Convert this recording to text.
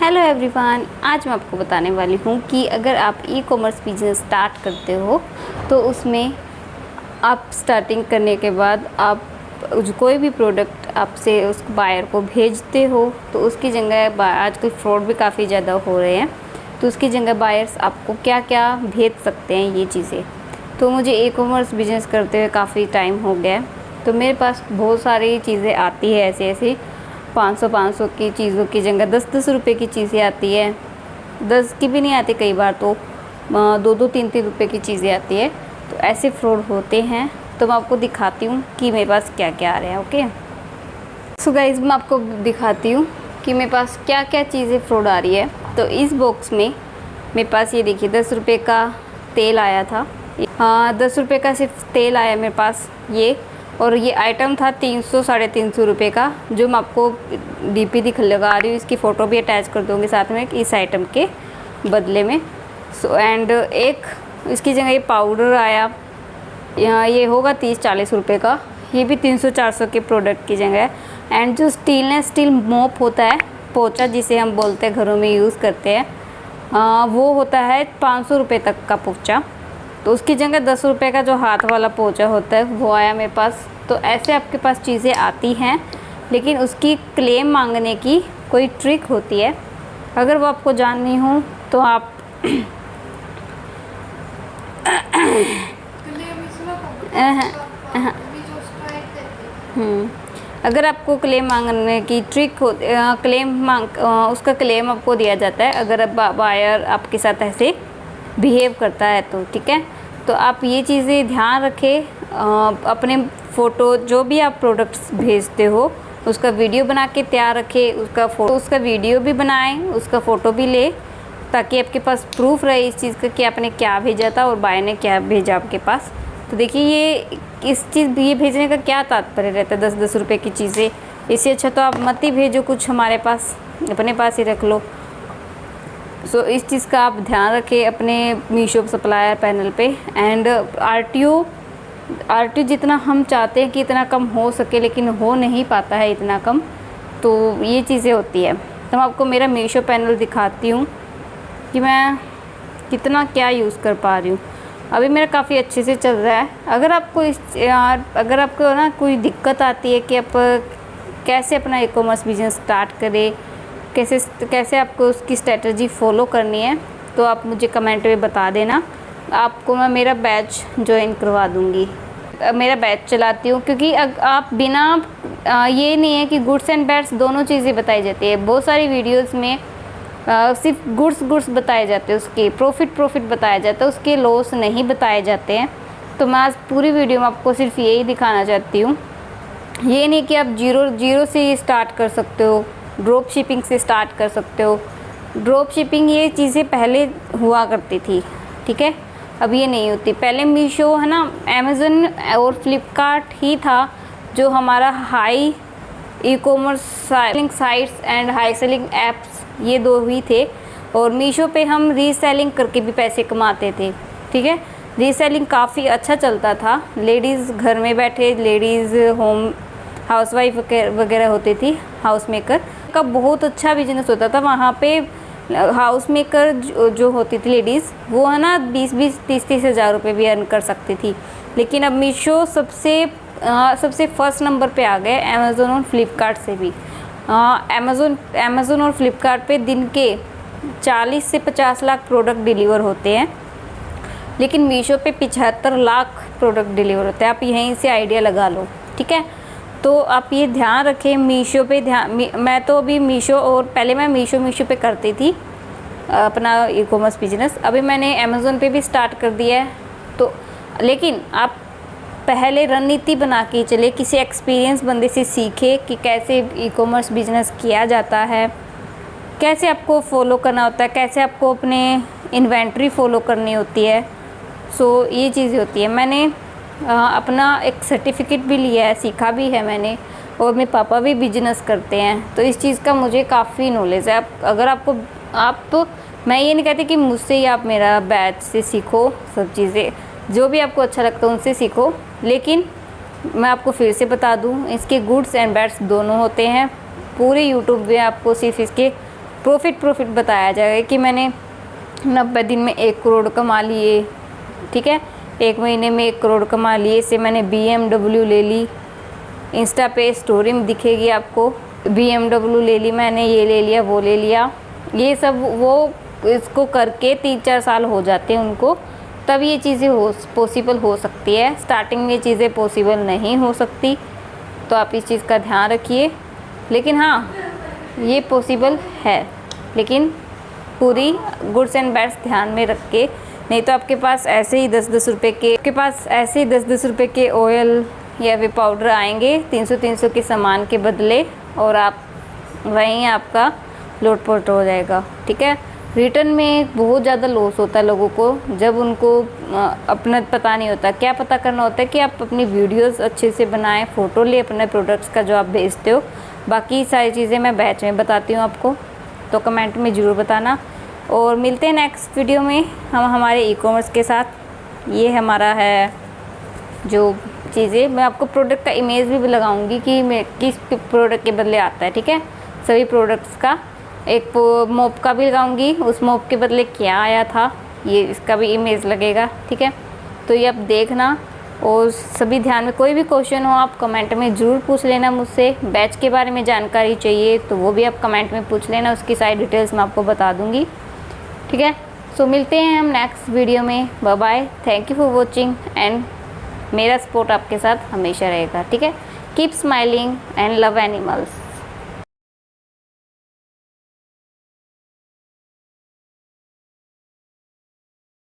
Hello everyone, आज मैं आपको बताने वाली हूँ कि अगर आप ई कॉमर्स बिजनेस स्टार्ट करते हो तो उसमें आप स्टार्टिंग करने के बाद आप कोई भी प्रोडक्ट आपसे उस बायर को भेजते हो तो उसकी जगह आजकल फ्रॉड भी काफ़ी ज़्यादा हो रहे हैं, तो उसकी जगह बायर्स आपको क्या क्या भेज सकते हैं ये चीज़ें। तो मुझे ई कॉमर्स बिजनेस करते हुए काफ़ी टाइम हो गया है, तो मेरे पास बहुत सारी चीज़ें आती है ऐसी 500 की चीज़ों की जगह 10 रुपए की चीज़ें आती है, 10 की भी नहीं आती, कई बार तो 2 3 रुपए की चीज़ें आती है। तो ऐसे फ्रॉड होते हैं, तो मैं आपको दिखाती हूँ कि मेरे पास क्या क्या आ रहा है। ओके, सो गाइज मैं आपको दिखाती हूँ कि मेरे पास क्या क्या चीज़ें फ्रॉड आ रही है। तो इस बॉक्स में मेरे पास ये देखिए 10 रुपये का तेल आया था। हाँ, 10 रुपये का सिर्फ तेल आया मेरे पास ये, और ये आइटम था 300-350 रुपये का, जो मैं आपको डीपी लगा रही हूँ, इसकी फ़ोटो भी अटैच कर दूँगी साथ में इस आइटम के बदले में। सो एंड एक इसकी जगह ये पाउडर आया, यहाँ ये होगा 30-40 रुपये का, ये भी 300-400 के प्रोडक्ट की जगह। एंड जो स्टील मोप होता है, पोंछा जिसे हम बोलते हैं, घरों में यूज़ करते हैं, वो होता है 500 रुपये तक का पोंछा। तो उसकी जगह 10 रुपये का जो हाथ वाला पोंछा होता है वो आया मेरे पास। तो ऐसे आपके पास चीज़ें आती हैं, लेकिन उसकी क्लेम मांगने की कोई ट्रिक होती है। अगर वो आपको जाननी हो तो आप अगर आपको क्लेम मांगने की ट्रिक हो, उसका क्लेम आपको दिया जाता है अगर बायर आपके साथ ऐसे बिहेव करता है तो, ठीक है। तो आप ये चीज़ें ध्यान रखें, अपने फ़ोटो जो भी आप प्रोडक्ट्स भेजते हो उसका वीडियो बना के तैयार रखें, उसका वीडियो भी बनाएं, उसका फ़ोटो भी ले, ताकि आपके पास प्रूफ रहे इस चीज़ का कि आपने क्या भेजा था और बायर ने क्या भेजा आपके पास। तो देखिए ये भेजने का क्या तात्पर्य रहता है, 10 रुपये की चीज़ें, इससे अच्छा तो आप मत ही भेजो, कुछ हमारे पास अपने पास ही रख लो। सो इस चीज़ का आप ध्यान रखें अपने मीशो सप्लायर पैनल पे। एंड आरटीओ जितना हम चाहते हैं कि इतना कम हो सके, लेकिन हो नहीं पाता है इतना कम, तो ये चीज़ें होती है। तो मैं आपको मेरा मीशो पैनल दिखाती हूँ कि मैं कितना क्या यूज़ कर पा रही हूँ। अभी मेरा काफ़ी अच्छे से चल रहा है। अगर आपको ना कोई दिक्कत आती है कि आप कैसे अपना ई कॉमर्स बिजनेस स्टार्ट करें, कैसे आपको उसकी स्ट्रेटजी फॉलो करनी है, तो आप मुझे कमेंट में बता देना, आपको मैं मेरा बैच ज्वाइन करवा दूँगी। मेरा बैच चलाती हूँ क्योंकि आप बिना ये नहीं है कि गुड्स एंड बैड्स दोनों चीज़ें बताई जाती है। बहुत सारी वीडियोस में सिर्फ गुड्स बताए जाते हैं, उसके प्रॉफिट बताया जाता है, उसके लॉस नहीं बताए जाते हैं। तो मैं आज पूरी वीडियो में आपको सिर्फ यही दिखाना चाहती हूँ। ये नहीं कि आप जीरो से स्टार्ट कर सकते हो, ड्रॉप शिपिंग से स्टार्ट कर सकते हो। ड्रॉप शिपिंग ये चीज़ें पहले हुआ करती थी, ठीक है, अब ये नहीं होती। पहले मीशो है ना, अमेज़न और फ्लिपकार्ट ही था जो हमारा high e commerce selling sites and high selling apps, ये दो ही थे। और मीशो पे हम रीसेलिंग करके भी पैसे कमाते थे, ठीक है। रीसेलिंग काफ़ी अच्छा चलता था, लेडीज़ घर में बैठे, लेडीज़ होम हाउसवाइफ वगैरह होती थी, हाउस मेकर का बहुत अच्छा बिजनेस होता था। वहाँ पे हाउस मेकर जो होती थी लेडीज़, वो है ना 20-20, 30-30 हज़ार रुपये भी अर्न कर सकती थी। लेकिन अब मीशो सबसे फर्स्ट नंबर पे आ गए, अमेज़न और फ्लिपकार्ट से भी। अमेज़न और फ्लिपकार्ट पे दिन के 40 से 50 लाख प्रोडक्ट डिलीवर होते हैं, लेकिन मीशो पे 75 लाख प्रोडक्ट डिलीवर होते हैं। आप यहीं से आइडिया लगा लो, ठीक है। तो आप ये ध्यान रखें, मीशो पे मैं तो अभी मीशो, और पहले मैं मीशो पे करती थी अपना ई कॉमर्स बिजनेस, अभी मैंने अमेज़न पे भी स्टार्ट कर दिया है। तो लेकिन आप पहले रणनीति बना के चले, किसी एक्सपीरियंस बंदे से सीखे कि कैसे ई कॉमर्स बिजनेस किया जाता है, कैसे आपको फॉलो करना होता है, कैसे आपको अपने इन्वेंट्री फॉलो करनी होती है। सो ये चीज़ें होती है। मैंने अपना एक सर्टिफिकेट भी लिया है, सीखा भी है मैंने, और मेरे पापा भी बिजनेस करते हैं, तो इस चीज़ का मुझे काफ़ी नॉलेज है। मैं ये नहीं कहती कि मुझसे ही आप मेरा बैच से सीखो, सब चीज़ें जो भी आपको अच्छा लगता है उनसे सीखो, लेकिन मैं आपको फिर से बता दूं, इसके गुड्स एंड बैड्स दोनों होते हैं। पूरे यूट्यूब में आपको सिर्फ इसके प्रॉफिट बताया जाएगा कि मैंने 90 दिन में 1 करोड़ कमा लिए, ठीक है, 1 महीने में 1 करोड़ कमा लिए। इससे मैंने BMW ले ली, इंस्टा पे स्टोरी में दिखेगी आपको, BMW ले ली मैंने, ये ले लिया, वो ले लिया। ये सब वो इसको करके 3-4 साल हो जाते हैं उनको, तब ये चीज़ें पॉसिबल हो सकती है। स्टार्टिंग में ये चीज़ें पॉसिबल नहीं हो सकती, तो आप इस चीज़ का ध्यान रखिए। लेकिन हाँ, ये पॉसिबल है, लेकिन पूरी गुड्स एंड बैड्स ध्यान में रख के। नहीं तो आपके पास ऐसे ही 10-10 रुपये के ऑयल या फिर पाउडर आएंगे 300 के सामान के बदले, और आप वहीं आपका लोटपोट हो जाएगा, ठीक है। रिटर्न में बहुत ज़्यादा लॉस होता है लोगों को, जब उनको अपना पता नहीं होता। क्या पता करना होता है कि आप अपनी वीडियोस अच्छे से बनाएं, फ़ोटो ले अपने प्रोडक्ट्स का जो आप भेजते हो। बाकी सारी चीज़ें मैं बैच में बताती हूँ आपको, तो कमेंट में ज़रूर बताना। और मिलते हैं नेक्स्ट वीडियो में हम हमारे ई-कॉमर्स के साथ। ये हमारा है जो चीज़ें, मैं आपको प्रोडक्ट का इमेज भी लगाऊंगी कि मैं किस प्रोडक्ट के बदले आता है, ठीक है। सभी प्रोडक्ट्स का एक मोप का भी लगाऊंगी, उस मोप के बदले क्या आया था, ये इसका भी इमेज लगेगा, ठीक है। तो ये आप देखना, और सभी ध्यान में कोई भी क्वेश्चन हो आप कमेंट में ज़रूर पूछ लेना मुझसे। बैच के बारे में जानकारी चाहिए तो वो भी आप कमेंट में पूछ लेना, उसकी सारी डिटेल्स मैं आपको बता दूँगी, ठीक है। सो मिलते हैं हम नेक्स्ट वीडियो में। Bye bye, thank you for watching, and मेरा सपोर्ट आपके साथ हमेशा रहेगा, ठीक है। Keep smiling and love animals.